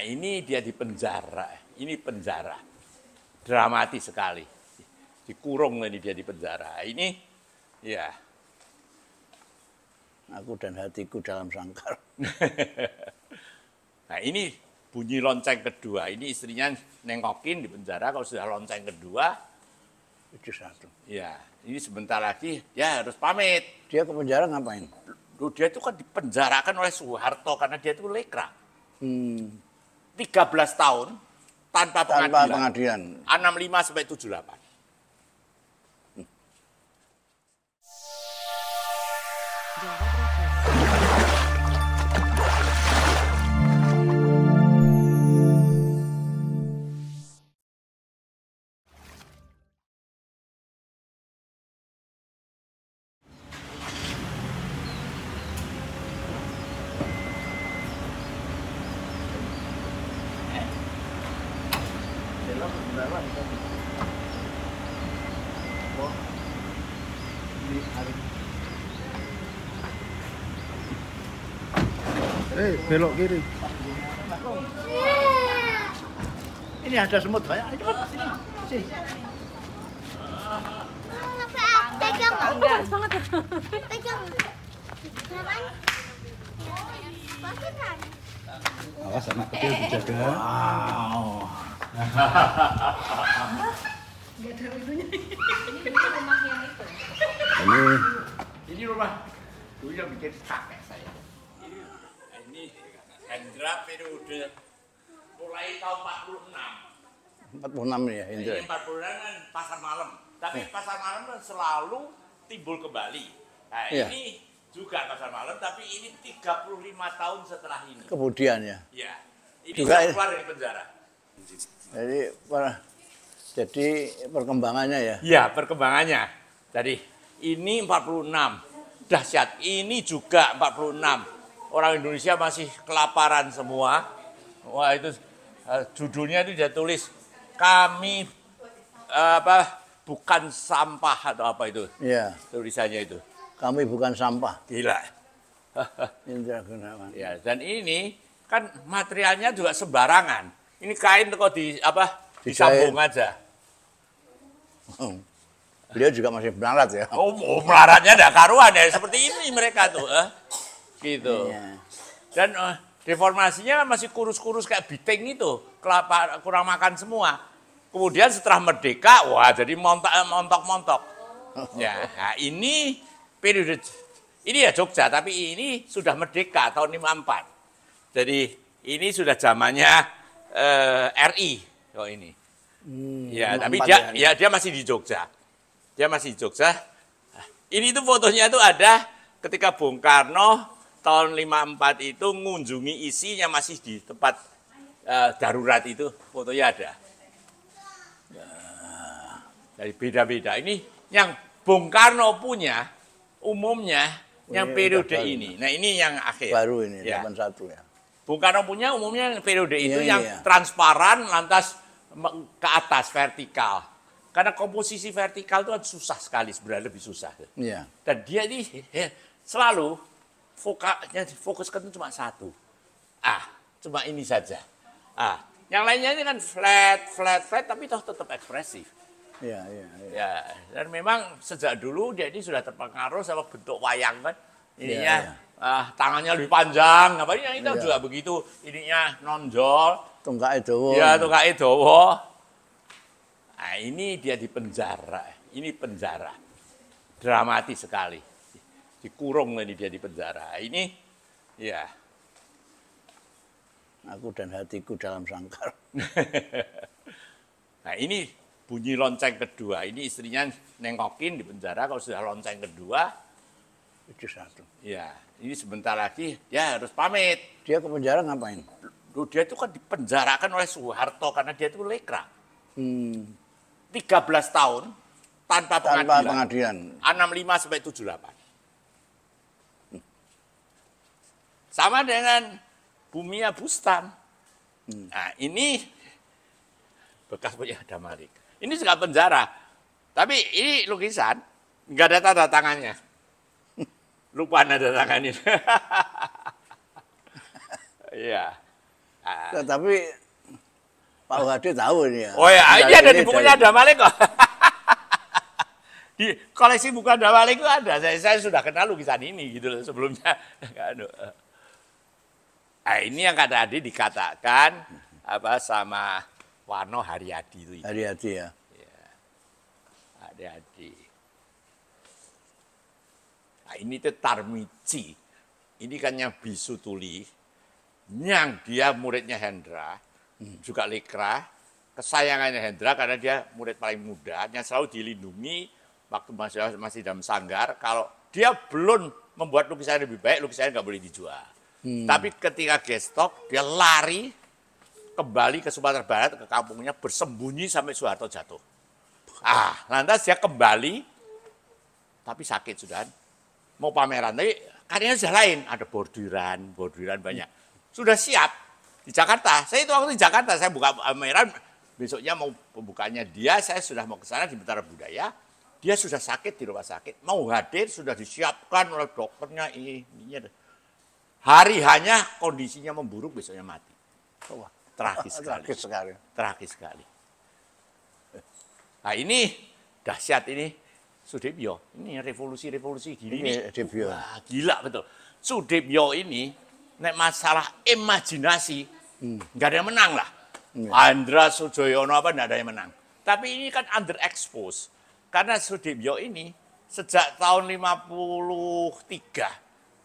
ini dia di penjara. Ini penjara. Dramatis sekali. Dikurung ini dia di penjara. Ini ya. Aku dan hatiku dalam sangkar. Nah, ini bunyi lonceng kedua. Ini istrinya nengokin di penjara. Kalau sudah lonceng kedua, Itu satu. ya, ini sebentar lagi dia harus pamit. Dia ke penjara ngapain? Dia itu kan dipenjarakan oleh Soeharto karena dia itu lekra. 13 Hmm. tahun tanpa Tanpa pengadilan. pengadilan. 65 sampai 78. Belok kiri. Ini ada semut banyak. Cepat sini. Sini. Pegang. Bagus banget. Pegang. Pasukan. Awas anak kecil dijaga. Wow. Gak ada ujungnya. Ini rumah dulu yang bikin kakek saya. Ini Hendra periode mulai tahun 46. 46 ya, Indra. Ini 46 kan pasar malam. Tapi pasar malam kan selalu timbul kembali. Nah, Iya. ini juga pasar malam, tapi ini 35 tahun setelah ini. Kemudian ya. Ya, ini Juga saya ya. keluar dari penjara. Jadi perkembangannya ya. Ya, perkembangannya. Jadi ini 46. Dahsyat. Ini juga 46. Orang Indonesia masih kelaparan semua. Wah, itu judulnya itu dia tulis kami bukan sampah atau apa itu. Iya. Tulisannya itu. Kami bukan sampah. Gila. Indra Gunawan. Ya, dan ini kan materialnya juga sembarangan. Ini kain kok disambung aja. Beliau juga masih melarat ya. Oh, melaratnya ada karuan ya, seperti ini mereka tuh, gitu. Iya. Dan deformasinya kan masih kurus-kurus kayak biting itu, kurang makan semua. Kemudian setelah merdeka, wah jadi montok-montok. Ya, nah ini periode, ini ya Jogja, tapi ini sudah merdeka tahun 54. Jadi ini sudah zamannya RI, oh ini. Ya, tapi dia masih di Jogja. Dia masih di Jogja. Ini tuh fotonya tuh ada ketika Bung Karno tahun 54 itu mengunjungi isinya masih di tempat darurat itu, fotonya ada. Dari beda-beda. Ini yang Bung Karno punya umumnya yang periode ini. Nah, ini yang akhir. Baru ini, ya. 81 ya. Bung Karno punya umumnya periode itu Iya, yang iya. transparan lantas ke atas vertikal. Karena komposisi vertikal itu kan susah sekali, sebenarnya lebih susah. Iya. Dan dia ini selalu fokuskan itu cuma satu. Cuma ini saja. Yang lainnya ini kan flat, tapi toh tetap ekspresif. Iya. Ya, dan memang sejak dulu dia ini sudah terpengaruh sama bentuk wayang kan. Ininya tangannya lebih panjang, apa ini kita juga begitu. Ininya nonjol. Tungkae dawa. Iya, tungkae dawa. Nah, ini dia di penjara. Ini penjara. Dramatis sekali. Dikurung ini dia di penjara. Ini ya. Aku dan hatiku dalam sangkar. Nah, ini bunyi lonceng kedua. Ini istrinya nengokin di penjara. Kalau sudah lonceng kedua, Itu satu. ya, ini sebentar lagi dia harus pamit. Dia ke penjara ngapain? Dia itu kan dipenjarakan oleh Soeharto karena dia itu lekra. 13 tahun tanpa pengadilan. 65 sampai 78. Sama dengan Bumia Bustan. Nah, ini bekas punya ada Malik. Ini juga penjara. Tapi ini lukisan, nggak ada tanda tangannya. Lupa ada tangan ini. Iya. Tapi Pak Wade tahu ini ya. Oh ya, ini ada di bukunya ada. Adam Malik kok. Di koleksi buku Adam Malik itu ada. Saya sudah kenal lukisan ini gitu loh sebelumnya. Nah, ini yang tadi dikatakan apa sama Wano Haryadi itu. Haryadi ya. Haryadi. Nah, ini tuh Tarmizi. Ini kan yang bisu tuli. Yang dia muridnya Hendra. Juga Lekra. Kesayangannya Hendra karena dia murid paling muda. Yang selalu dilindungi waktu masih dalam sanggar. Kalau dia belum membuat lukisan lebih baik, lukisannya nggak boleh dijual. Tapi ketika gestok, dia lari kembali ke Sumatera Barat, ke kampungnya, bersembunyi sampai Soeharto jatuh. Lantas dia kembali, tapi sakit sudah. Mau pameran, tapi karyanya sudah lain. Ada bordiran banyak. Sudah siap di Jakarta. Saya itu waktu di Jakarta, saya buka pameran, besoknya mau pembukaannya dia, saya sudah mau ke sana di Mentara Budaya. Dia sudah sakit di rumah sakit, mau hadir, sudah disiapkan oleh dokternya, ini. Hari hanya kondisinya memburuk, besoknya mati. Wah, tragis sekali. Tragis sekali. Nah ini dahsyat ini Sudibyo. Ini revolusi gini. Wah, gila betul. Sudibyo ini nek masalah imajinasi nggak ada yang menang lah. Andra Sujoyono apa nggak ada yang menang. Tapi ini kan underexposed. Karena Sudibyo ini sejak tahun 53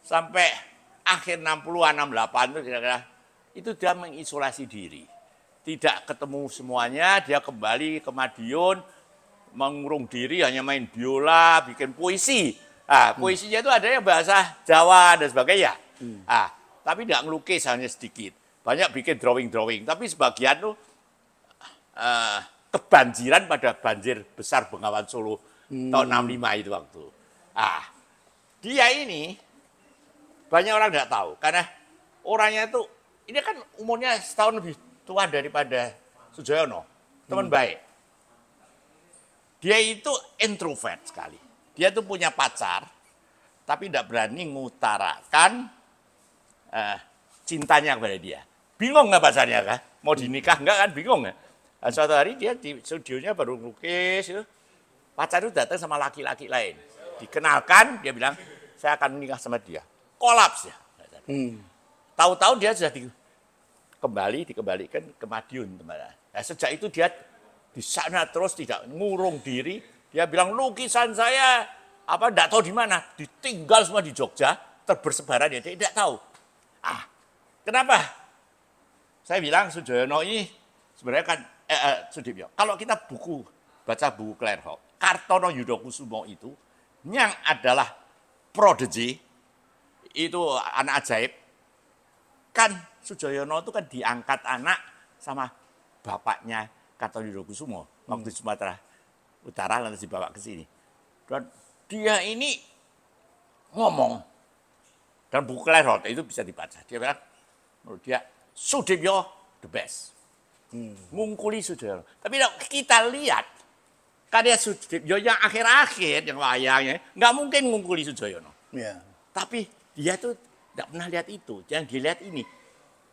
sampai akhir 60-an, 68 itu kira-kira, itu dia mengisolasi diri. Tidak ketemu semuanya, dia kembali ke Madiun, mengurung diri, hanya main biola, bikin puisi. Puisinya itu ada yang bahasa Jawa dan sebagainya. Tapi tidak ngelukis, hanya sedikit. Banyak bikin drawing-drawing, tapi sebagian tuh kebanjiran pada banjir besar Bengawan Solo tahun 65 itu waktu. Dia ini banyak orang tidak tahu, karena orangnya itu, ini kan umurnya setahun lebih tua daripada Sujoyono, teman baik. Dia itu introvert sekali. Dia tuh punya pacar, tapi tidak berani mengutarakan cintanya kepada dia. Bingung nggak pacarnya kan? Mau dinikah nggak kan? Bingung nggak? Suatu hari dia di studionya baru lukis, pacar itu datang sama laki-laki lain. Dikenalkan, dia bilang, saya akan menikah sama dia. Kolaps ya. Tahu-tahu dia sudah dikembalikan ke Madiun. Nah, sejak itu dia di sana terus tidak ngurung diri. Dia bilang lukisan saya tidak tahu di mana, ditinggal semua di Jogja, terbersebaran ya, dia tidak tahu. Kenapa? Saya bilang Sujoyono ini sebenarnya kan Sudibyo. Kalau kita baca buku Claire Hawk, Kartono Yudokusumo itu yang adalah prodigy, itu anak ajaib, kan Sujoyono itu kan diangkat anak sama bapaknya Kartono Yudokusumo waktu di Sumatera Utara, lalu dibawa ke sini. Dan dia ini ngomong, dan buku Claire Hawk itu bisa dibaca. Dia bilang, menurut dia Sudibyo the best. Ngungkuli Sujoyono. Tapi kita lihat karya Sudibyo yang akhir-akhir, yang wayangnya, nggak mungkin ngungkuli Sujoyono. Yeah. Tapi dia tuh tidak pernah lihat itu. Yang dilihat ini.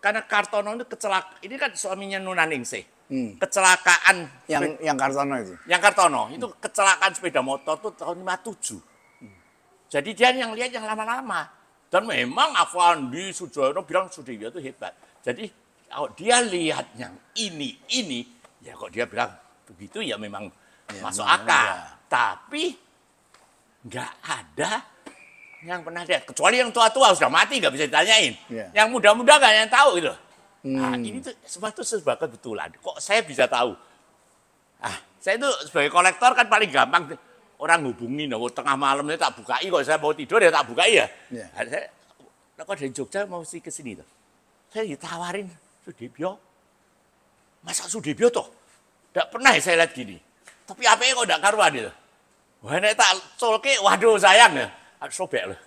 Karena Kartono itu kecelakaan. Ini kan suaminya Nuna Ningsih. Kecelakaan. Yang Kartono itu? Yang Kartono. Itu kecelakaan sepeda motor tuh tahun 57. Jadi dia yang lihat yang lama-lama. Dan memang Afandi Sujoyono bilang Sudibyo itu hebat. Jadi kalau dia lihat yang ini. Ya kok dia bilang begitu ya memang masuk akal. Ya. Tapi nggak ada yang pernah lihat, kecuali yang tua-tua sudah mati nggak bisa ditanyain. Yeah. Yang muda-muda nggak yang tahu itu. Nah, ini tuh sebuah kebetulan. Kok saya bisa tahu? Saya itu sebagai kolektor kan paling gampang orang hubungi, tengah malam ini tak bukai, kalau saya mau tidur ya tak bukai ya. Yeah. Saya kok dari Jogja mau ke sini tuh. Saya ditawarin Sudibyo. Masa Sudibyo toh? Tidak pernah saya lihat gini. Tapi apa kok tidak karuan itu? Wah, ini tak colke, waduh sayang ya. Sobek loh.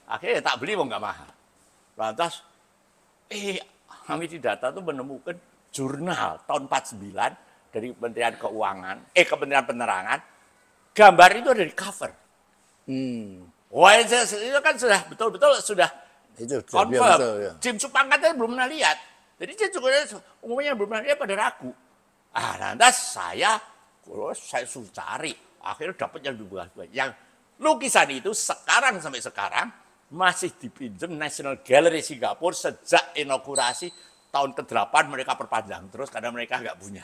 Akhirnya tak beli mau nggak mahal. Lantas, Hamidi Data itu menemukan jurnal tahun 49 dari Kementerian Keuangan, Kementerian Penerangan, gambar itu ada di cover. Wah, itu kan sudah betul-betul sudah itu confirm. betul, ya. Jim Supangkat belum pernah lihat. Jadi dia juga umumnya belum dia pada ragu. Lantas saya suruh cari. Akhirnya dapat yang dua. Yang lukisan itu sekarang sampai sekarang masih dipinjam National Gallery Singapura sejak inaugurasi tahun ke-8 mereka perpanjang terus karena mereka nggak punya.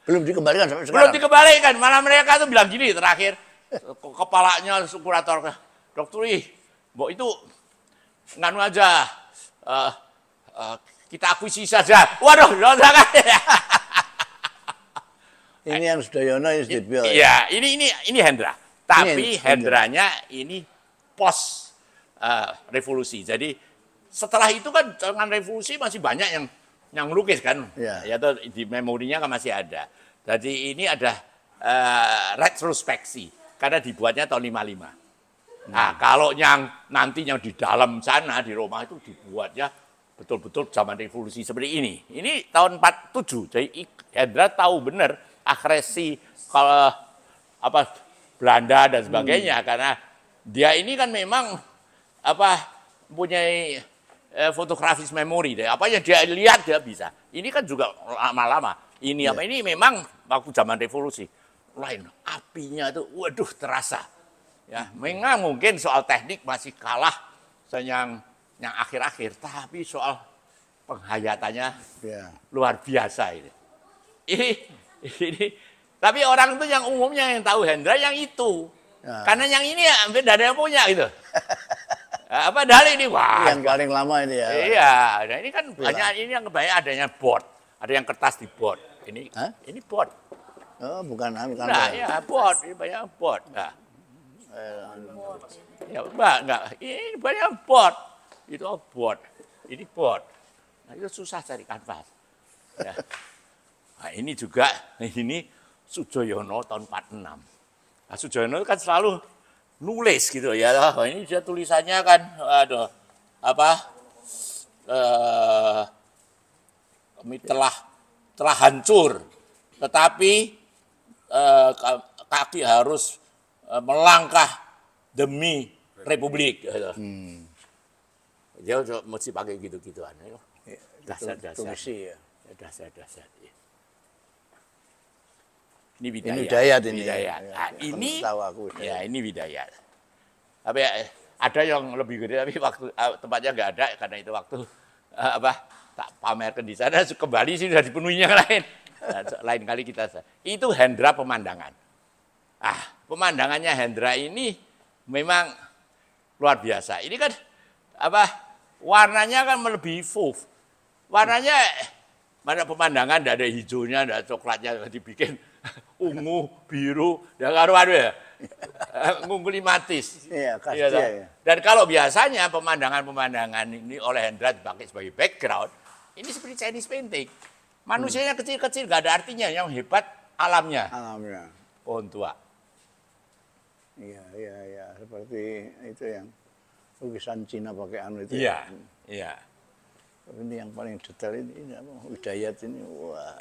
Belum dikembalikan sampai sekarang. Belum dikembalikan, malah mereka tuh bilang gini terakhir, kepalanya kurator, Dokter Ih, Mbok itu nganu aja, kita akuisisi saja. Waduh, jangan. Ini yang Sudayono, ini Sudibyo. Iya, ini Hendra. Tapi Hendranya ini pos revolusi. Jadi setelah itu kan dengan revolusi masih banyak yang melukis kan. Ya. Ya di memorinya kan masih ada. Jadi ini ada retrospeksi karena dibuatnya tahun 55. Nah, kalau yang nanti yang di dalam sana di Roma itu dibuatnya betul-betul zaman revolusi seperti ini. Ini tahun 47. Jadi Hendra tahu benar agresi kalau Belanda dan sebagainya karena dia ini kan memang mempunyai fotografis memori deh. Apa yang dia lihat dia bisa. Ini kan juga lama-lama. Ini ini memang waktu zaman revolusi. Lain apinya itu waduh terasa. Ya, memang mungkin soal teknik masih kalah yang akhir-akhir, tapi soal penghayatannya luar biasa ini. Ini tapi orang itu yang umumnya yang tahu Hendra yang itu. Ya. Karena yang ini ya hampir tidak ada yang punya gitu. Padahal ini wah. Yang paling lama ini ya. Iya, nah ini kan banyak ini yang banyak adanya board. Ada yang kertas di board. Ini board. Oh, bukan. Nah, ya board, ini banyak board. Nah. Ya, enggak. Ini banyak board. Itu board. Ini board. Nah, itu susah cari kanvas. Ya. Nah, ini juga Sujoyono tahun 46. Nah, Sujoyono kan selalu nulis gitu ya. Ini dia tulisannya kan kami telah hancur. Tetapi kaki harus melangkah demi Republik. Dia mesti pakai gitu-gituan. Dasar-dasar. Ya. Dasar-dasar. Ini Widayat ini. Widayat. Nah, ini tahu aku. Ya, ini Widayat. Tapi ada yang lebih gede tapi waktu tempatnya nggak ada karena itu waktu tak pamerkan di sana kembali sih sudah dipenuhi yang lain. Lain kali kita itu Hendra pemandangan. Pemandangannya Hendra ini memang luar biasa. Ini kan warnanya kan melebihi fauve. Warnanya mana pemandangan tidak ada hijaunya, tidak ada coklatnya dibikin ungu, biru, dan karuan ya. Ngulimatis. Iya, ya. Dan kalau biasanya pemandangan-pemandangan ini oleh Hendra dipakai sebagai background, ini seperti Chinese painting. Manusianya kecil-kecil, nggak ada artinya. Yang hebat alamnya. Alamnya. Pohon tua. Iya. Seperti itu yang lukisan Cina pakai anu itu. Iya. Ini yang paling detail ini apa? Widayat ini. Wah.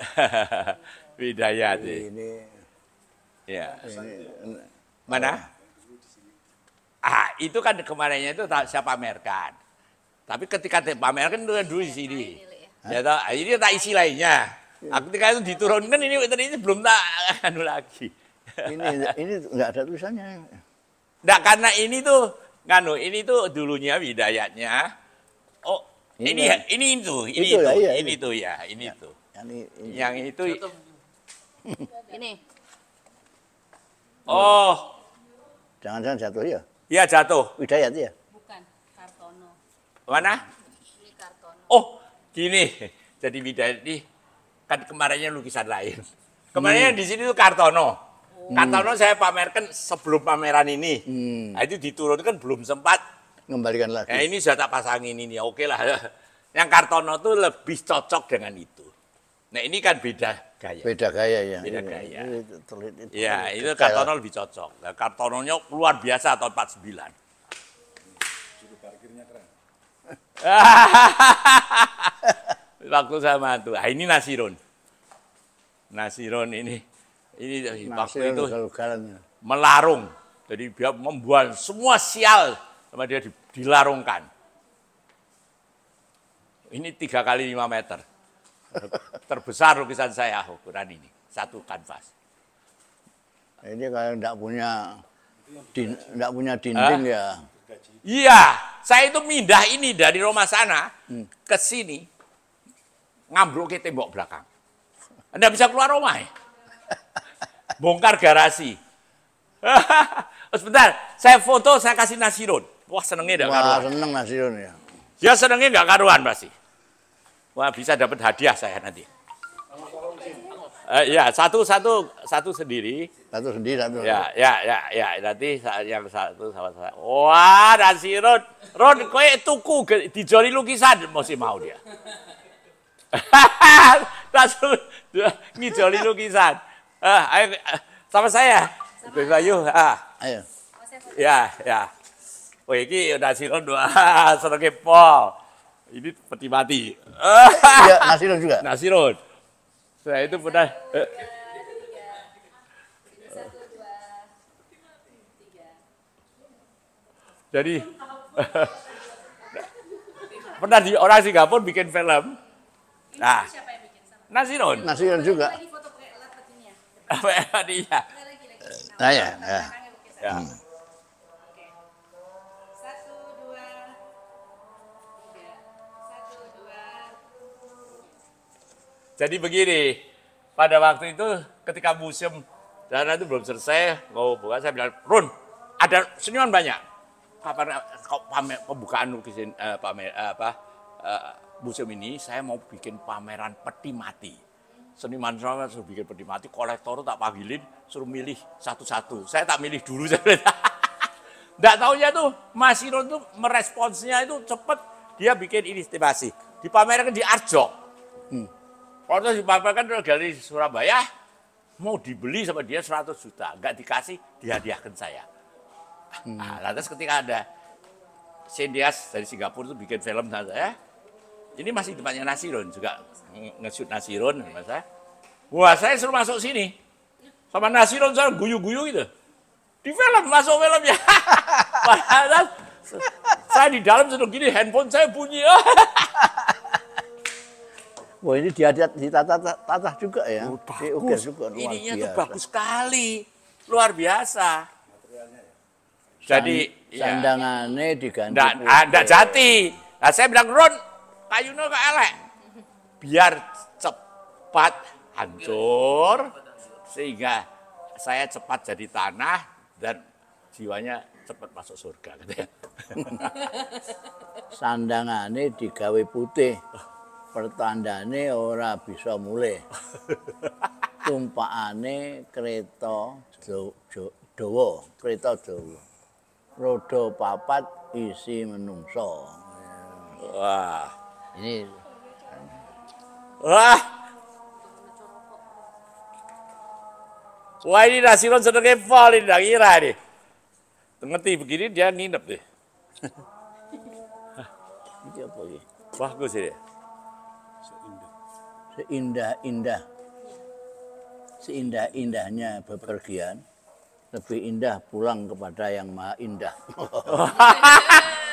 Widayat ini. Ya. Ini, mana? Itu kan kemarinnya itu saya pamerkan. Tapi ketika pamerkan itu dulu di sini. Ya toh, ini tak isi lainnya. Ketika itu diturunkan ini belum tak anu lagi. Ini enggak ada tulisannya. Enggak, karena ini tuh ini tuh dulunya Widayatnya. Oh, ini tuh. Yang itu. Ini. Oh. Jangan-jangan jatuh ya? Iya, jatuh. Widayat ya? Bukan, Kartono. Mana? Ini Kartono. Oh, gini. Jadi Widayat ini kan kemarinnya lukisan lain. Kemarinnya di sini tuh Kartono. Kartono saya pamerkan sebelum pameran ini. Nah, itu diturunkan belum sempat Ngembalikan lagi. Nah, ini sudah tak pasangin ini. Oke lah. Yang Kartono tuh lebih cocok dengan itu. Nah, ini kan beda gaya. Beda gaya ya. Beda gaya. Ya, itu Kartono lebih cocok. Nah, Kartononya luar biasa tahun 49. Juru parkirnya keren. Waktu sama tuh. Ini Nasirun. Nasirun ini waktu itu melarung. Jadi dia membuat semua sial sama dia dilarungkan. Ini 3 kali 5 meter. Terbesar lukisan saya ukuran ini. Satu kanvas. Ini kalau enggak punya dinding ya. Iya, saya itu pindah ini dari rumah sana ke sini. Ngambruk ke tembok belakang. Anda bisa keluar rumah ya? Bongkar garasi. Sebentar, saya foto, saya kasih Nasirun. Wah, senengnya enggak karuan. Wah, seneng Nasirun ya. Ya senengnya enggak karuan pasti. Wah, bisa dapat hadiah saya nanti. Ya, satu sendiri. Satu sendiri, satu. Ya, nanti yang satu sama saya. Wah, Nasirun. Ron, kowe tuku dijoli lukisan mesti mau dia. Langsung ngijoli lukisan. Ayo sama saya. Ayo. Ayo. Ya. Oh, ini Nasirun senengnya pol. Ini peti mati. Iya, Nasirun juga. Nasirun. Saya itu pernah. Jadi pernah di orang Singapura bikin film. Nah, Siapa yang bikin sama? Nasirun. Nasirun juga. Lagi foto pakai alat petinya. Apa dia? Lagi. Nah, ya. Belakangnya lukisan. Ya. Oke. 1, 2, 3. 1, 2. Jadi begini, pada waktu itu ketika museum dana itu belum selesai, mau buka, saya bilang, Run, ada seniman banyak. Kapan pembukaan lukisan museum ini, saya mau bikin pameran peti mati. Seniman saya suruh bikin peti mati, kolektor tak panggilin, suruh milih satu-satu. Saya tak milih dulu. Nggak taunya tuh, Mas Iron tuh meresponsnya itu cepet, dia bikin ini estimasi. Dipamerkan di Arjok. Waktu dipamerkan dari Surabaya, mau dibeli sama dia 100 juta. Nggak dikasih, dihadiahkan saya. Nah, lantas ketika ada Sendias dari Singapura itu bikin film sama saya, ini masih tempatnya Nasirun juga nge-shoot Nasirun sama saya. Wah, saya suruh masuk sini. Sama Nasirun saya guyu-guyu gitu. Di film, masuk filmnya. Padahal saya di dalam sedang gini, handphone saya bunyi. Wah, ini ditata juga ya. Bagus. Juga, luar Ininya tuh biasa. bagus sekali. Luar biasa. Jadi sandangannya diganti. Nggak jati. Nah, saya bilang, Ron, kayunya kok elek. Biar cepat hancur, sehingga saya cepat jadi tanah, dan jiwanya cepat masuk surga. Sandangannya digawe putih. Pertandane ora bisa mulih. Tumpakane kereta dawa. Roda papat isi menungso. Wah. Ini Wah, ini Nasirun senengnya pol, ini nggak kira nih. Ngerti begini dia nginep deh. ini apa ini? Bagus ini. Seindah-indahnya bepergian, lebih indah pulang kepada yang maha indah.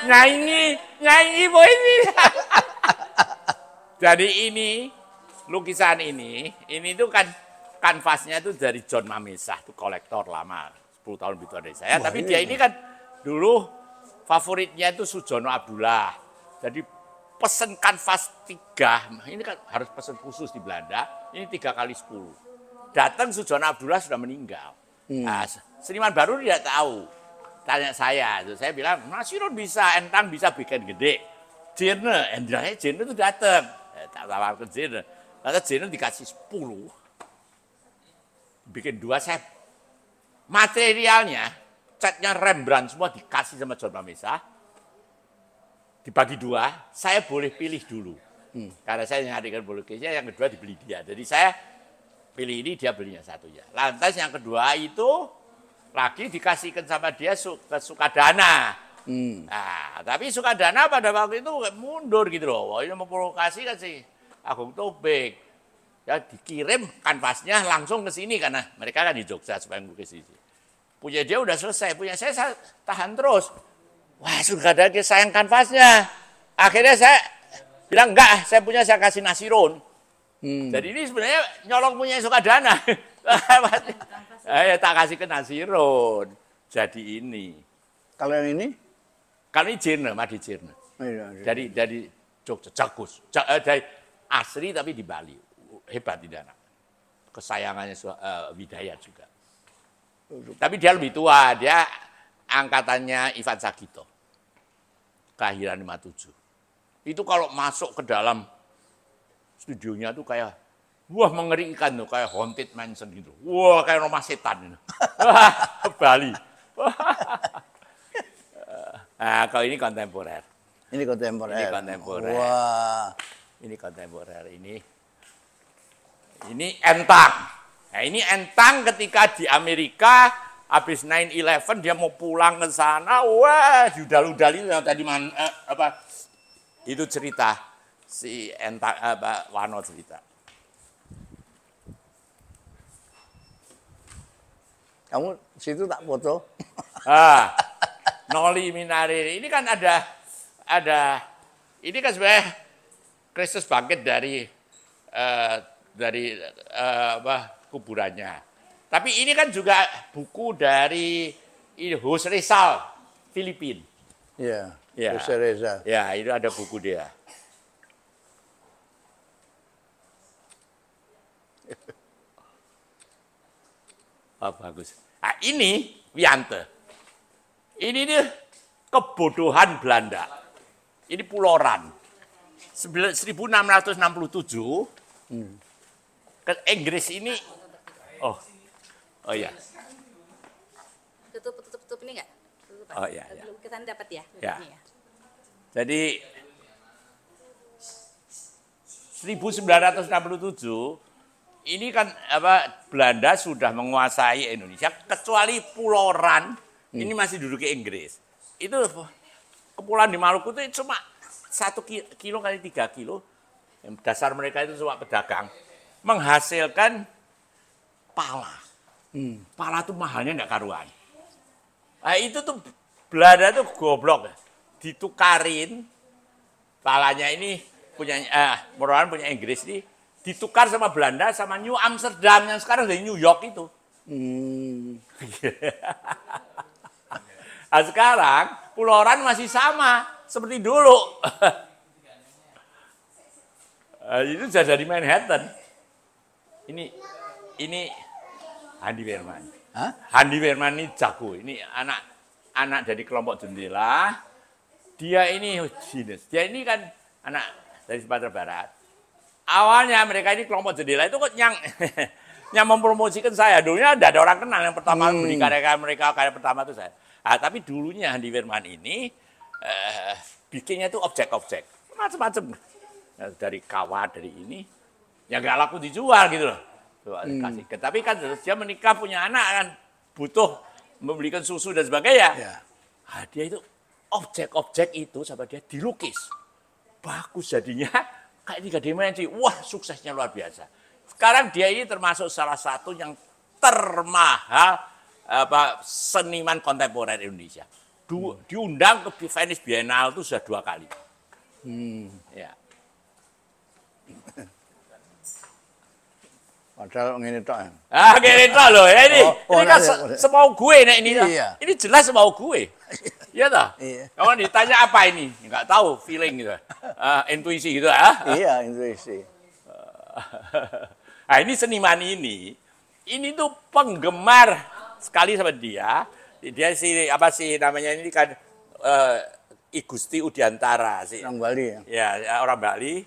nyanyi boy ini. Jadi ini lukisan ini tuh kan kanvasnya itu dari John Mamesah, itu kolektor lama, 10 tahun lebih tua dari saya. Tapi dia ini kan dulu favoritnya itu Sujono Abdullah. Jadi pesen kanvas 3, ini kan harus pesen khusus di Belanda, ini 3 kali 10. Datang Sujono Abdullah sudah meninggal. Nah, seniman baru tidak tahu. Tanya saya bilang, Nasirun bisa, Entang bisa bikin gede. Jerne, Endranya Jerne itu datang. Tak tawarkan Jerne. Lalu Jerne dikasih 10. Bikin 2 set. Materialnya, catnya Rembrandt semua dikasih sama John Mamesah. Dibagi 2, saya boleh pilih dulu. Karena saya nyarikan lukisnya, yang kedua dibeli dia. Jadi saya pilih ini, dia belinya satunya. Lantas yang kedua itu lagi dikasihkan sama dia ke Sukadana. Nah, tapi Sukadana pada waktu itu mundur gitu loh. Wah, ini memprovokasi kan si Agung Tobing. Ya dikirim kanvasnya langsung ke sini karena mereka kan di Jogja supaya melukis di sini. Punya dia udah selesai, punya saya tahan terus. Wah, Sukadana sayang kanvasnya. Akhirnya saya Bilang enggak, saya kasih nasiron. Hmm. Jadi ini sebenarnya nyolong punya Sukadana. Ya tak kasih ke nasiron. Jadi ini. Kalau yang ini? Kalau ini Jirne, Madi Jirne. Iya, iya. Dari Jogja, Jagus. Dari asli tapi di Bali. Hebat tidak anak. Kesayangannya Widayat juga. Tapi dia lebih tua, dia angkatannya Ivan Sagito. Kelahiran 57. Itu kalau masuk ke dalam studionya tuh kayak, wah mengerikan tuh, kayak haunted mansion gitu. Wah kayak rumah setan. Wah, Bali. Nah, kalau ini kontemporer. Ini kontemporer. Ini kontemporer. Wah. Ini kontemporer. Ini entang. Nah, ini entang ketika di Amerika habis 9/11 dia mau pulang ke sana, wah, diudal-udal itu yang tadi itu cerita si entang Wano cerita. Kamu situ tak foto? Noli Minariri ini kan ada ini kan sebenarnya Kristus bangkit dari kuburannya. Tapi ini kan juga buku dari Jose Rizal, Filipina. Iya. Ya. Jose Rizal. Ya, itu ada buku dia. Oh, bagus. Nah, ini Wiante. Ini dia kebodohan Belanda. Ini Pulau Ran. 1667 ke Inggris ini. Oh iya. Tutup ini enggak? Oh iya. Kita dapat ya. Ya. Jadi 1967 ini kan Belanda sudah menguasai Indonesia kecuali Pulau Ran ini masih duduk ke Inggris. Itu kepulauan di Maluku itu cuma 1 kilo kali 3 kilo. Dasar mereka itu cuma pedagang menghasilkan pala. Pala itu mahalnya enggak karuan. Nah, itu tuh Belanda tuh goblok. Ditukarin palanya ini punya Morawan punya Inggris nih, ditukar sama Belanda sama New Amsterdam yang sekarang dari New York itu. Nah, sekarang Pulau Ran masih sama seperti dulu. Itu sudah dari Manhattan. Ini Handi Werman. Hah? Handi Werman ini jago. Ini anak dari kelompok jendela. Dia ini genius. Dia ini kan anak dari Sumatera Barat. Awalnya mereka ini kelompok jendela itu kok yang mempromosikan saya. Dulunya ada orang kenal yang pertama beli karya mereka, karya pertama itu saya. Tapi dulunya Handi Werman ini bikinnya itu objek-objek. Macam-macam. Dari kawat, dari ini. Yang gak laku dijual gitu loh. Kasih. Tapi kan dia menikah punya anak kan. Butuh membelikan susu dan sebagainya. Ya. Nah, dia itu objek-objek itu sama dia dilukis. Bagus jadinya. Kayak 3 dimensi. Wah, suksesnya luar biasa. Sekarang dia ini termasuk salah satu yang termahal seniman kontemporer Indonesia. Diundang ke Venice Biennale itu sudah 2 kali. Ya. Padahal ngene tok. Gini tok loh ya ini. Oh, Ini kan semau gue nih ini. Iya. Ini jelas semau gue. Iya toh? Iya. Kalau ditanya apa ini? Enggak tahu, feeling gitu. Intuisi gitu ya. Iya, intuisi. Nah, ini seniman ini tuh penggemar sekali sama dia. Dia si namanya ini kan I Gusti Udiantara sih. Orang Bali ya. Ya, orang Bali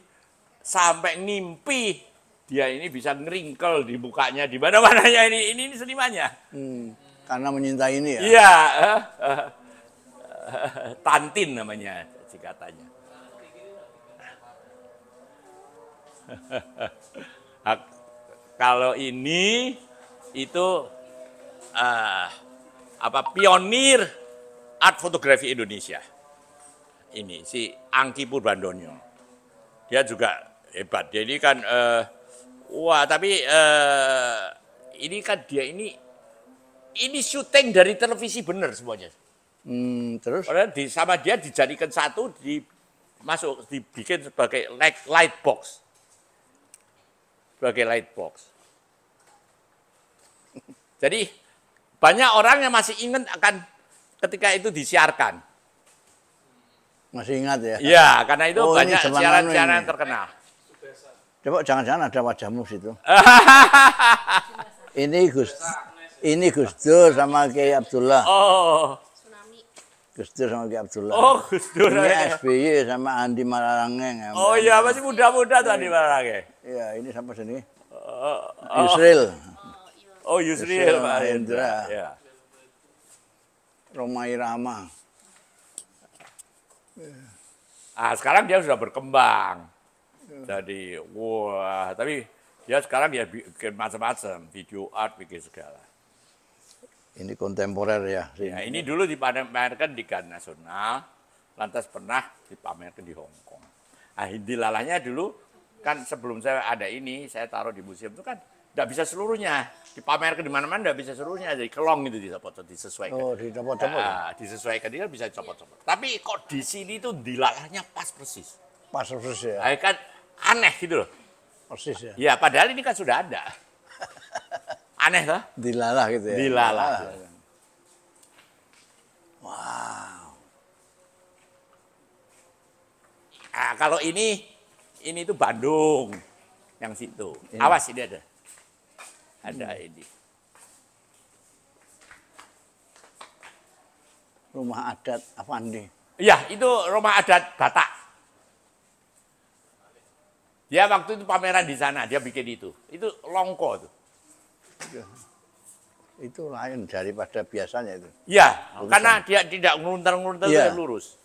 sampai ngimpi dia ini bisa ngeringkel di mukanya di mana-mananya ini senimannya. Karena menyintai ini ya. Iya, Tantin namanya singkatannya. Kalau ini itu pionir art fotografi Indonesia. Ini si Angki Purbandonyo. Dia juga hebat. Jadi kan tapi ini kan dia ini syuting dari televisi bener semuanya. Terus? Karena sama dia dijadikan satu masuk dibikin sebagai light box. Sebagai light box. Jadi banyak orang yang masih ingat akan ketika itu disiarkan. Masih ingat ya? Iya, karena itu Oh, ini banyak zaman siaran-siaran anu yang ini. terkenal. Coba jangan-jangan ada wajahmu situ. Ini Gus Dur sama Kiai Abdullah. Oh, Gus Dur sama Kiai Abdullah. oh Gus Dur. Ini SBY sama Andi Malarangeng. Oh iya, masih muda-muda tadi Marangge. Iya, ini sampai sini. Oh, Yusril, oh Yusril Yusril Mahendra. Mahendra. Ya. Romai Rama. Ah, sekarang dia sudah berkembang. Jadi, wah, tapi dia sekarang ya bikin macam-macam, video art, bikin segala. Ini kontemporer ya. Ya, ini dulu dipamerkan di Gan Nasional, lantas pernah dipamerkan di Hong Kong. Nah, Hindi lalanya dulu, kan sebelum saya ada ini, saya taruh di museum itu kan, tidak bisa seluruhnya. Dipamerkan di mana-mana tidak bisa seluruhnya, jadi kelong itu disesuaikan. Oh, dicopot-copot. Nah, disesuaikan, dia bisa copot-copot. Tapi kok di sini tuh dilalahnya pas persis. Pas persis ya. Nah, kan aneh gitu loh. Persis ya. Ya, padahal ini kan sudah ada. Aneh toh? Dilalah gitu ya. Dilalah. Wow. Nah, kalau ini itu Bandung yang situ. Ini. Awas ini ada. Ada ini. Rumah adat Avandi. Iya, itu rumah adat Batak. Dia waktu itu pameran di sana, dia bikin itu. Itu longko tuh. Itu lain daripada biasanya itu. Iya, karena dia tidak ngeluntar-ngeluntar, Iya. dia lurus.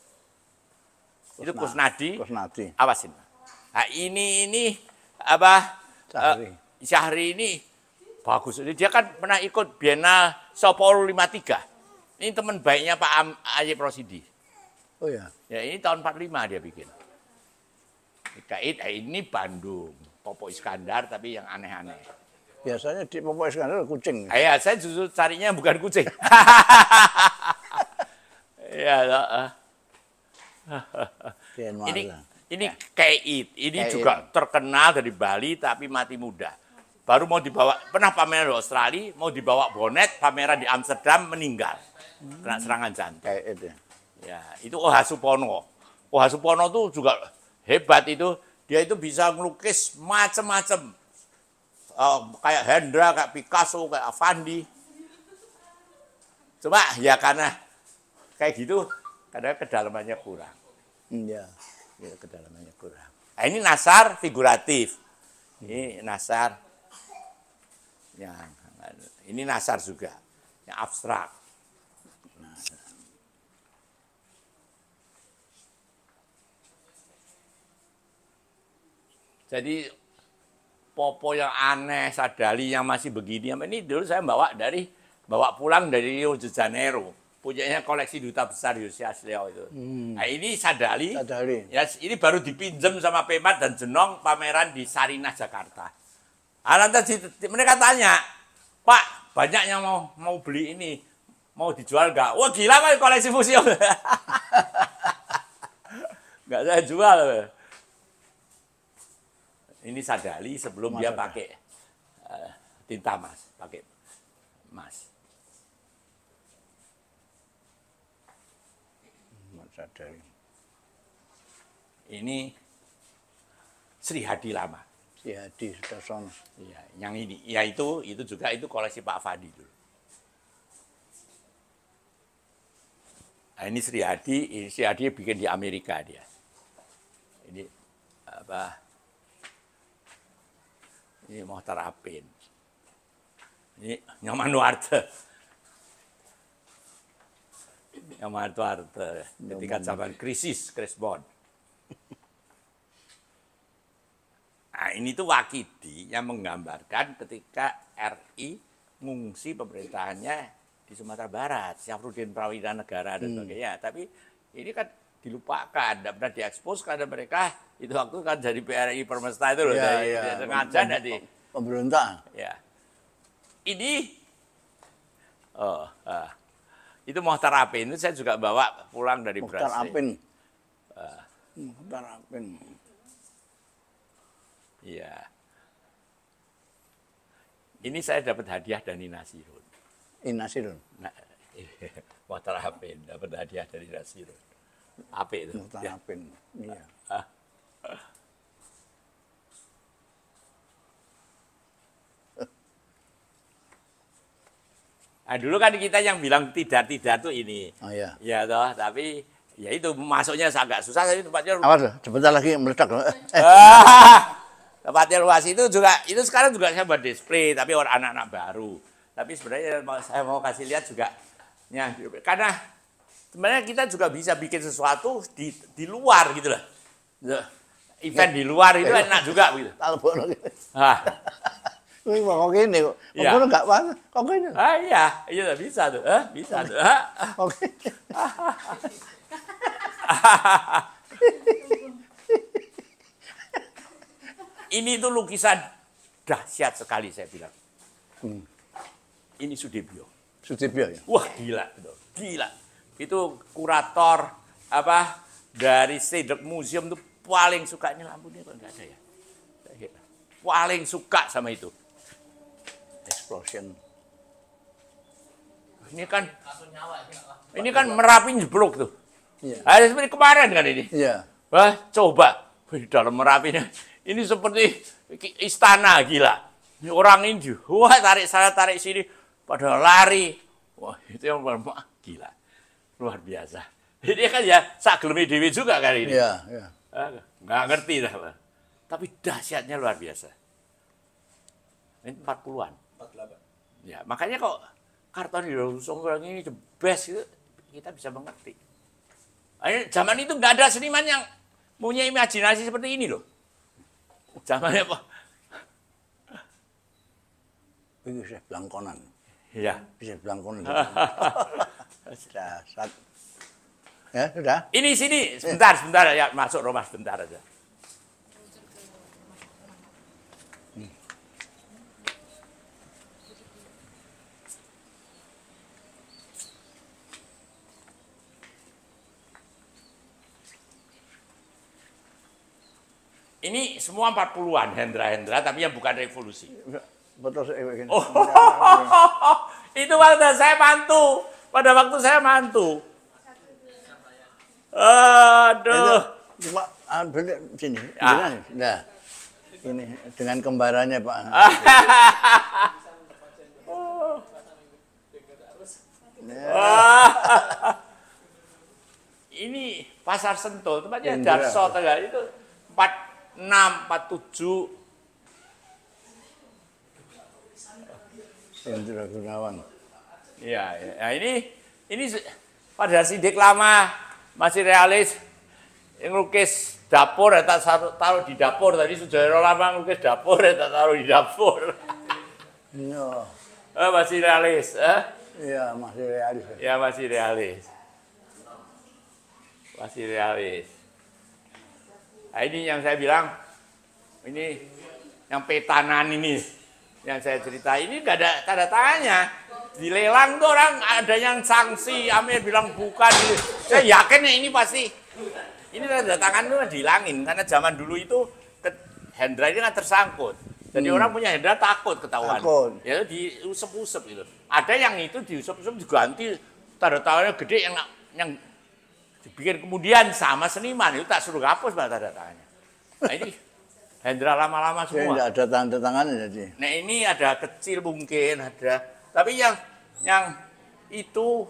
Itu Kusnadi. Kusnadi. Awasin. Nah, ini apa? Syahri. Syahri ini bagus. Dia kan pernah ikut Biennale Sao Paulo 53. Ini teman baiknya Pak Ayib Rosidi. Oh ya. Ya, ini tahun 45 dia bikin. Kait, ini Bandung. Popo Iskandar tapi yang aneh-aneh. Biasanya di Popok Iskandar kucing. Ya, saya justru carinya bukan kucing. Ya, Kian ini Marla. Kait, ini Kait. juga terkenal dari Bali tapi mati muda. Baru mau dibawa, pernah pameran di Australia, mau dibawa bonet, pameran di Amsterdam, meninggal. Kena serangan jantung. Kayak itu. Ya, itu Oha Supono. Oha Supono tuh juga hebat itu. Dia itu bisa ngelukis macam-macam. Kayak Hendra, kayak Picasso, kayak Avandi. Cuma ya karena kayak gitu, kadang kedalamannya kurang. Iya. Ya, kedalamannya kurang. Nah, ini nasar figuratif. Ini nasar yang ini nasar juga, yang abstrak. Jadi popo yang aneh, sadali yang masih begini, ini dulu saya bawa pulang dari Rio de Janeiro, punyanya koleksi duta besar Yosias Leo itu. Nah, ini sadali, Sadali. ya ini baru dipinjam sama Pemat dan Jenong pameran di Sarinah Jakarta. Ah, lantas mereka tanya, Pak, banyak yang mau beli ini, mau dijual nggak? Wah gila Pak, koleksi museum. Nggak saya jual. Ini sadali sebelum dia pakai tinta mas, pakai emas. Sadari. Ini Sri Hadi lama. Si Hadi Sudarsono. Iya, yang ini, ya itu juga itu koleksi Pak Fadi dulu. Nah, ini Sri Hadi bikin di Amerika dia. Ini apa? Ini Mohtar Apin. Ini Nyoman Nuarte. Nyoman Nuarte. Ketika zaman krisis, Krisbon. Nah, ini tuh Wakidi yang menggambarkan ketika RI ngungsi pemerintahannya di Sumatera Barat. Syafruddin Prawira Negara dan sebagainya. Tapi ini kan dilupakan, tidak pernah diekspos karena mereka itu waktu kan jadi PRI Permesta itu loh, sengaja dari pemberontak. ya. Ini itu Mohtar Apin itu saya juga bawa pulang dari Mohtar Brasil. Apin. Tarapin. Iya. Ini saya dapat hadiah dari Nasirun. Inasirun. Nah, Mutarapin dapat hadiah dari Nasirun. Apa itu? Ya. Tarapin. Iya. Nah, dulu kan kita yang bilang tidak tuh ini. Oh iya. Ya toh, tapi ya itu masuknya agak susah, tapi tempatnya Awas loh, sebentar lagi meledak loh. tempatnya luas itu juga, itu sekarang juga saya buat display, tapi orang anak-anak baru. Tapi sebenarnya saya mau kasih lihat juga, ya, karena sebenarnya kita juga bisa bikin sesuatu di luar gitu loh. Event di luar itu enak juga gitu. Talbot lagi. Ah, Wih, kok gini kok. Iya. Kok enggak pas? Kok gini? iya bisa tuh, bisa tuh. Kok gini? Ini tuh lukisan dahsyat sekali saya bilang. Ini Sudibyo. Sudibyo ya. Wah gila, gila. Itu kurator apa dari Sedek Museum tuh paling suka, ini lampunya kok nggak ada ya. Paling suka sama itu. Explosion. Ini kan Merapi jeblok tuh. Iya. Ada seperti kemarin kan ini. Iya. Wah, coba di dalam Merapinya. Ini seperti istana gila. Ini orang ini, wah tarik sana tarik sini, pada lari. Wah itu yang gila, luar biasa. Ini kan ya sak gelemi dewi juga kali ini. Iya, iya. Nggak ngerti dah, tapi dahsyatnya luar biasa. Ini 40-an. 48. Ya makanya kok Kartini Songgolang ini the best itu kita bisa mengerti. Zaman itu nggak ada seniman yang punya imajinasi seperti ini loh. Zamannya apa? Ini bisa belangkonan. Iya. Bisa belangkonan. Dasar. Ya, sudah. Ini sini, sebentar ya masuk rumah sebentar aja. Ini semua 40-an Hendra, tapi yang bukan revolusi. Betul saya begini. Oh, itu waktu saya mantu. Pada waktu saya mantu. Aduh. Cuma ambil sini. Ah. Nah, ini dengan kembarannya Pak. Ini Pasar Sentul, tempatnya Indra. Darso Tegal itu 46, 47. Indra Gunawan. Iya, ya. Nah, ini pada sidik lama masih realis ngelukis dapur ya tak taruh di dapur, tadi Sujoyo lama ngelukis dapur ya tak taruh di dapur. Iya. Masih realis, Iya, masih realis. Ya masih realis. Masih realis. Nah, ini yang saya bilang, ini yang petanan ini, yang saya cerita, ini nggak ada tanda tangannya. Dilelang tuh orang ada yang sanksi, Amir bilang bukan. Saya yakin ya ini pasti, ini tanda tangan itu dihilangin, karena zaman dulu itu Hendra ini kan tersangkut. Jadi orang punya Hendra takut ketahuan. Takut. Ya diusap-usap gitu. Ada yang itu diusap-usap diganti tanda tangannya gede yang dibikin kemudian sama seniman itu tak suruh hapus malah tanda tangannya. Nah ini Hendra lama-lama Saya semua. tidak ada tanda tangannya jadi. Nah ini ada kecil mungkin ada, tapi yang itu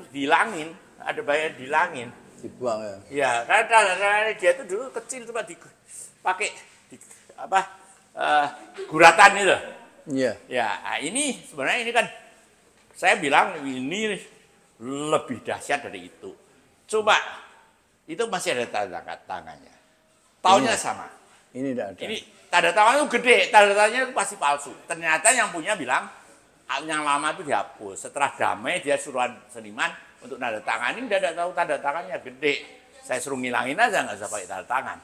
dihilangin, ada banyak dihilangin. Dibuang ya. Ya karena dia itu dulu kecil cuma dipakai guratan itu. Iya. Ya nah ini sebenarnya ini kan saya bilang ini lebih dahsyat dari itu. Coba itu masih ada tanda tangannya. Tahunnya sama. Ini tidak ada. Ini tanda tangan itu gede, tanda tangannya itu pasti palsu. Ternyata yang punya bilang yang lama itu dihapus. Setelah damai dia suruhan seniman untuk tanda tangan. Ini tidak tahu tanda tangannya gede. Saya suruh ngilangin aja nggak usah pakai tanda tangan.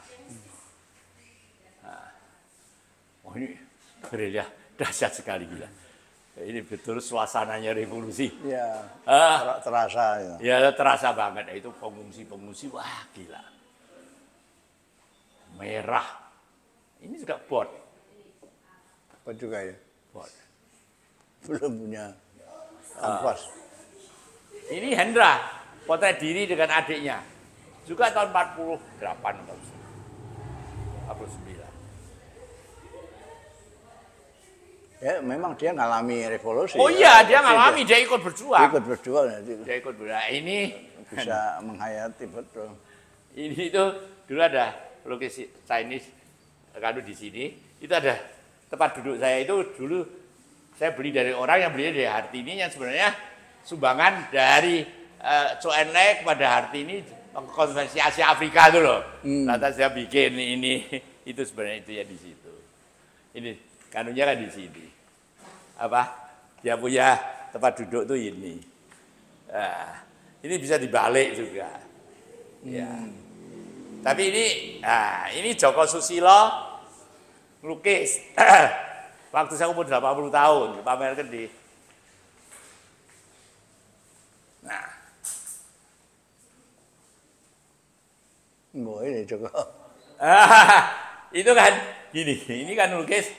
Nah. Oh ini gereja dahsyat sekali gila. Ini betul suasananya revolusi. Iya. Ah. Terasa ya. Ya terasa banget. Itu pengungsi-pengungsi, wah gila. merah. Ini juga bot. Apa juga ya? Bot. Belum punya kanvas. Ini Hendra, potret diri dengan adiknya. Juga tahun 48 atau 49. Ya memang dia ngalami revolusi. Oh ya. iya, dia ngalami, dia ikut berjuang. Ikut berjuang ya. Dia ikut berjuang. Ini Bisa menghayati betul. ini itu dulu ada lukis Chinese kalau di sini itu ada tempat duduk saya itu dulu saya beli dari orang yang belinya dari Hartini yang sebenarnya sumbangan dari Chou En-lai kepada Hartini konferensi Asia Afrika itu loh. Lantas saya bikin ini itu sebenarnya itu ya di situ. Ini kanunya kan di sini. Apa? Dia punya tempat duduk tuh ini. Nah, ini bisa dibalik juga. Ya. Tapi ini Joko Susilo lukis. Waktu saya umur 80 tahun, pamerkan di. Nah. Ini Joko. Itu kan gini, ini kan lukis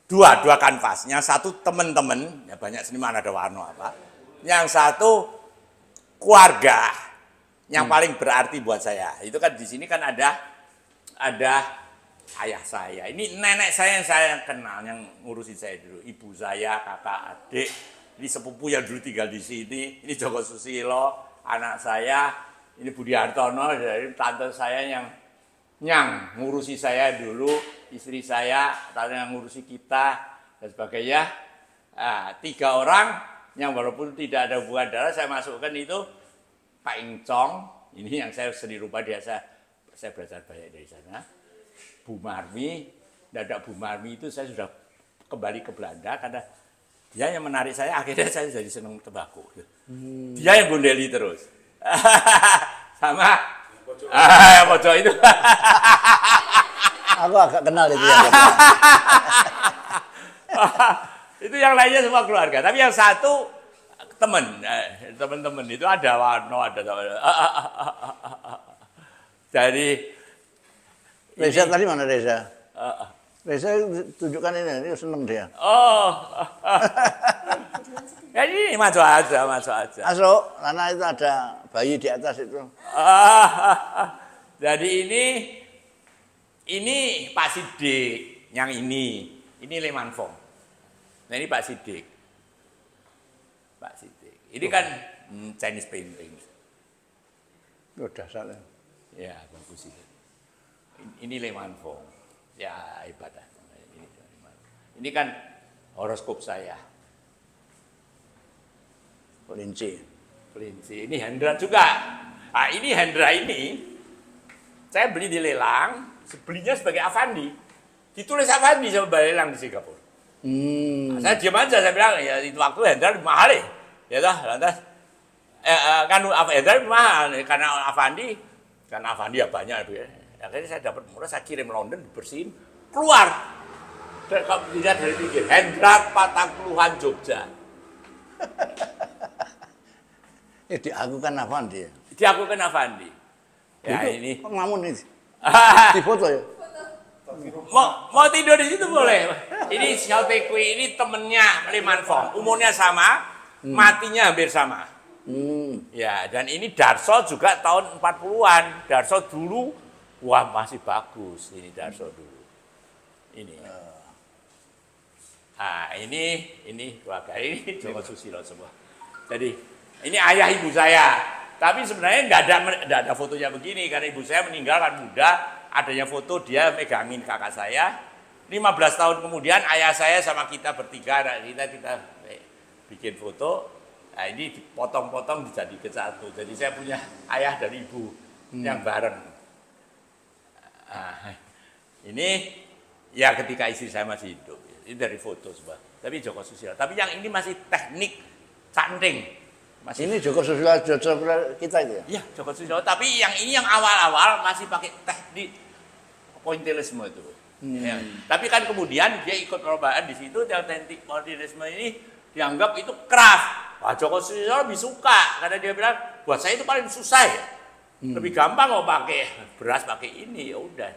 dua kanvas. Yang satu teman-teman, ya banyak seniman ada warna apa. Yang satu keluarga yang paling berarti buat saya. Itu kan di sini kan ada ayah saya. Ini nenek saya yang saya kenal yang ngurusin saya dulu. Ibu saya, kakak, adik. Ini sepupu yang dulu tinggal di sini. Ini Joko Susilo, anak saya. Ini Budi Hartono dari tante saya yang ngurusi saya dulu, istri saya, tante yang ngurusi kita dan sebagainya. 3 orang yang walaupun tidak ada hubungan darah saya masukkan itu Pak Ingcong, ini yang saya seni rupa dia saya belajar banyak dari sana. Bu Marmi, dadak Bu Marmi itu saya sudah kembali ke Belanda karena dia yang menarik saya, akhirnya saya jadi senang tembakau. Dia yang gondeli terus. Sama yang pojok itu. Aku agak kenal itu ya. Itu yang lainnya semua keluarga, tapi yang satu teman-teman itu ada Warno, ada jadi Reza tadi mana Reza? Reza tunjukkan ini seneng dia. Oh, ya ini masuk aja. Masuk, karena itu ada bayi di atas itu. Jadi ini Pak Sidik, yang ini Le Man Fong. Nah ini Pak Sidik. Ini kan Chinese painting. Oh, dasarnya. Ya bagus sih. Ini Le Man Fong. Ya hebat. Ini kan horoskop saya. Kelinci. Ini Hendra juga. Nah, ini Hendra ini saya beli di lelang, belinya sebagai Avandi. Ditulis Avandi sama lelang di Singapura. Nah, saya diam aja, saya bilang ya itu waktu Hendra mahal ya. Ya toh, lantas kan Hendra mahal karena Avandi ya banyak. Akhirnya saya dapat murah, saya kirim London, dibersihin, keluar. Kalau dilihat dari pinggir, Hendra Patankluhan Jogja. Diakukan Avandi ya? Diakukan Avandi. Ya itu, ini. Ngamun ini. Di foto ya? Mau tidur di situ boleh. Ini Xiao Tekui, ini temennya Le Man Fong. Umurnya sama, matinya hampir sama. Ya, dan ini Darso juga tahun 40-an. Darso dulu, wah masih bagus. Ini Darso dulu. Ini. Nah, ini keluarga ini Joko Susilo semua. Jadi ini ayah ibu saya. Tapi sebenarnya nggak ada fotonya begini karena ibu saya meninggal kan muda. Adanya foto dia megangin kakak saya. 15 tahun kemudian ayah saya sama kita bertiga, kita bikin foto. Nah, ini dipotong-potong dijadikan satu. Jadi saya punya ayah dan ibu yang bareng. Nah, ini ya ketika istri saya masih hidup. Ini dari foto semua. Tapi Joko Susilo. Tapi yang ini masih teknik canting. Ini Joko Susilo kita itu ya? Iya, Joko Susilo. Tapi yang ini yang awal-awal masih pakai teknik pointillisme itu. Ya. Tapi kan kemudian dia ikut perlombaan di situ, yang teknik pointillisme ini dianggap itu craft. Wah, Joko Susilo lebih suka karena dia bilang, buat saya itu paling susah ya. Lebih gampang kok pakai beras, pakai ini, ya udah.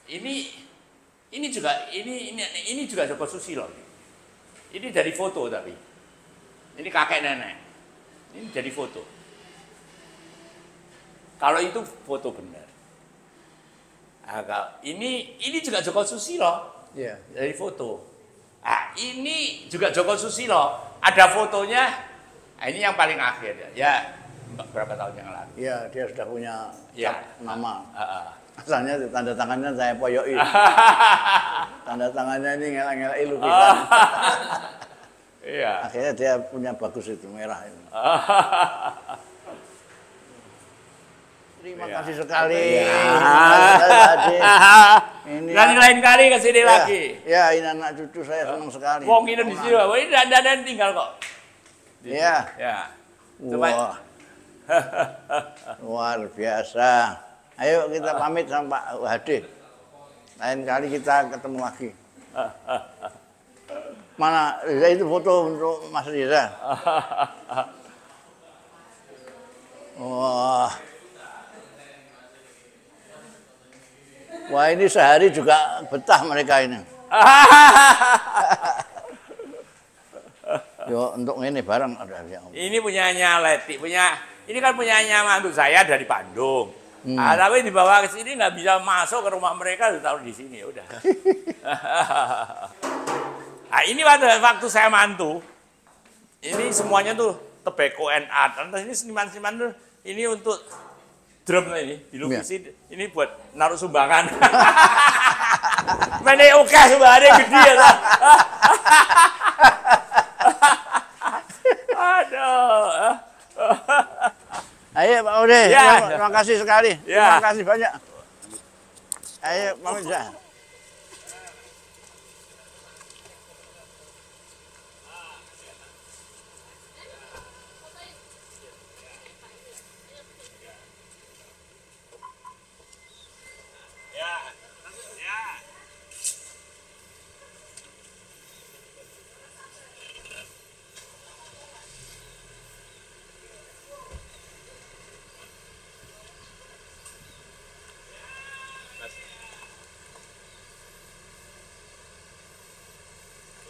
ini juga Joko Susilo. Ini dari foto tapi. Ini kakek nenek. Ini jadi foto. Kalau itu foto benar. Nah, ini juga Joko Susilo. Iya. Dari foto. Nah, ini juga Joko Susilo. Ada fotonya. Nah, ini yang paling akhir ya. Ya, berapa tahun yang lalu. Iya, dia sudah punya Ya. nama. Asalnya tanda tangannya saya poyoi. Tanda tangannya ini ngelak-ngelak lukisan. Iya. Akhirnya dia punya bagus itu, merah itu. Terima Iya. kasih sekali. Ya. Ini Nanti lain kali ke sini lagi. Ya, ini anak cucu saya senang sekali. Wong ini di sini, wah, ini dan tinggal kok. Iya. Ya. Coba. Wah. Luar biasa. Ayo kita pamit sama Pak Hadi. Lain kali kita ketemu lagi. Mana Reza itu foto untuk Mas Reza. Wah. Wah, ini sehari juga betah mereka ini. Yo, untuk ini barang ada yang. Ini punyanya Leti, ini kan punyanya mantu saya dari Bandung. Ah, tapi dibawa ke sini nggak bisa masuk ke rumah mereka, taruh di sini ya udah. Nah, ini waktu saya mantu, ini semuanya tuh tobacco and art. Ini seniman-seniman tuh ini untuk drum ini dilukisin, ini buat naruh sumbangan. Mana oke sumbangannya gede ya. Aduh. Ayo Pak Ode, Ya. terima kasih sekali. Ya. Terima kasih banyak. Ayo Pak Mirza.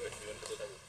Betul tadi.